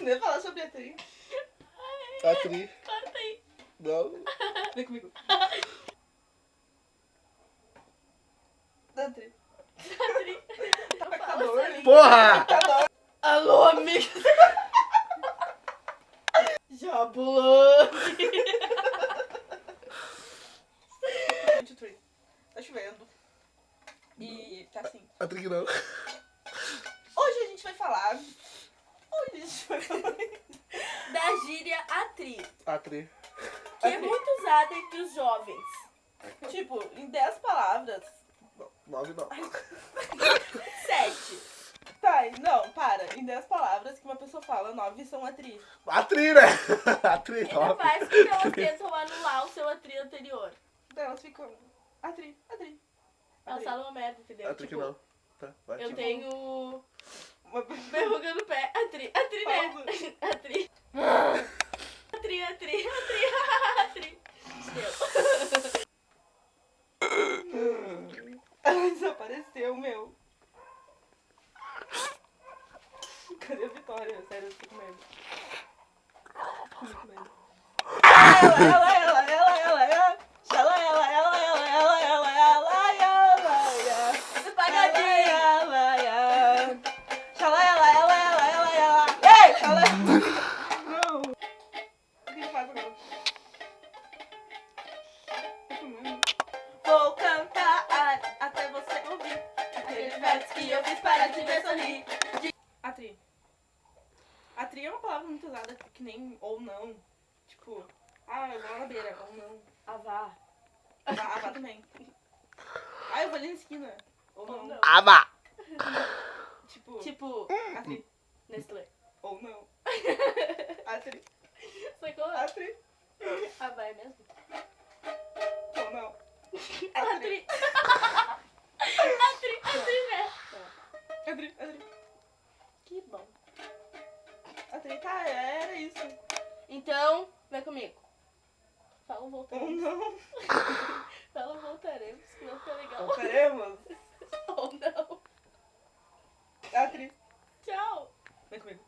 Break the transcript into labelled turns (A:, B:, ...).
A: Nem falar sobre a atriz.
B: Atriz.
C: Corta aí.
B: Não.
A: Vem comigo. Atriz.
C: Tá
A: Tá
C: fala
A: calor,
C: sério.
A: hein?
B: Porra!
A: Calor.
C: Alô, amiga. Jabulani.
A: Tá chovendo. E tá assim.
B: Atriz não.
A: Hoje a gente vai falar.
C: Da gíria atriz,
B: Atriz.
C: que é muito usada entre os jovens.
A: Tipo, em 10 palavras.
B: 9 não.
C: 7.
A: Tá, não, para. Em 10 palavras que uma pessoa fala, 9 são atriz.
B: Atriz, né? Atriz
C: Ainda
B: top.
C: mais porque elas tentam anular o seu atriz anterior.
A: Então elas ficam. Atriz.
C: Elas falam uma merda, entendeu?
B: Atriz
C: Tipo,
B: não. Tá, vai.
C: eu tenho
A: Uma...
C: verruga no pé. Atriz, né? Atriz. Atriz. Deu.
A: Ela desapareceu, meu. Cadê a Vitória? Sério, eu tô com medo. Tô muito com medo. Ela.
C: Pagadinho.
A: Ei, xalé. Não. O que eu faço agora? Tô comendo. Vou cantar até você ouvir aqueles versos que eu fiz para te ver sorrir. Atri. Atri é uma palavra muito usada, que nem ou não. Tipo, eu vou na beira, ou não.
C: Avá.
A: Avá também. Eu vou ali na esquina. Ou
C: Ou
A: não.
C: não.
B: Aba!
C: Tipo,
A: Atri.
C: Nestlé.
A: Ou não. Atri.
C: Sacou?
A: Atri.
C: Avá é mesmo?
A: Ou não.
C: Atri. Atri, né?
A: Atri.
C: Que bom.
A: Atri. Tá, era isso.
C: Então, vem comigo. Fala
A: Ou
C: voltaremos.
A: não.
C: Fala voltaremos, que não fica legal.
A: Voltaremos.
C: Ou não.
A: Atri.
C: Tchau.
A: Vem comigo.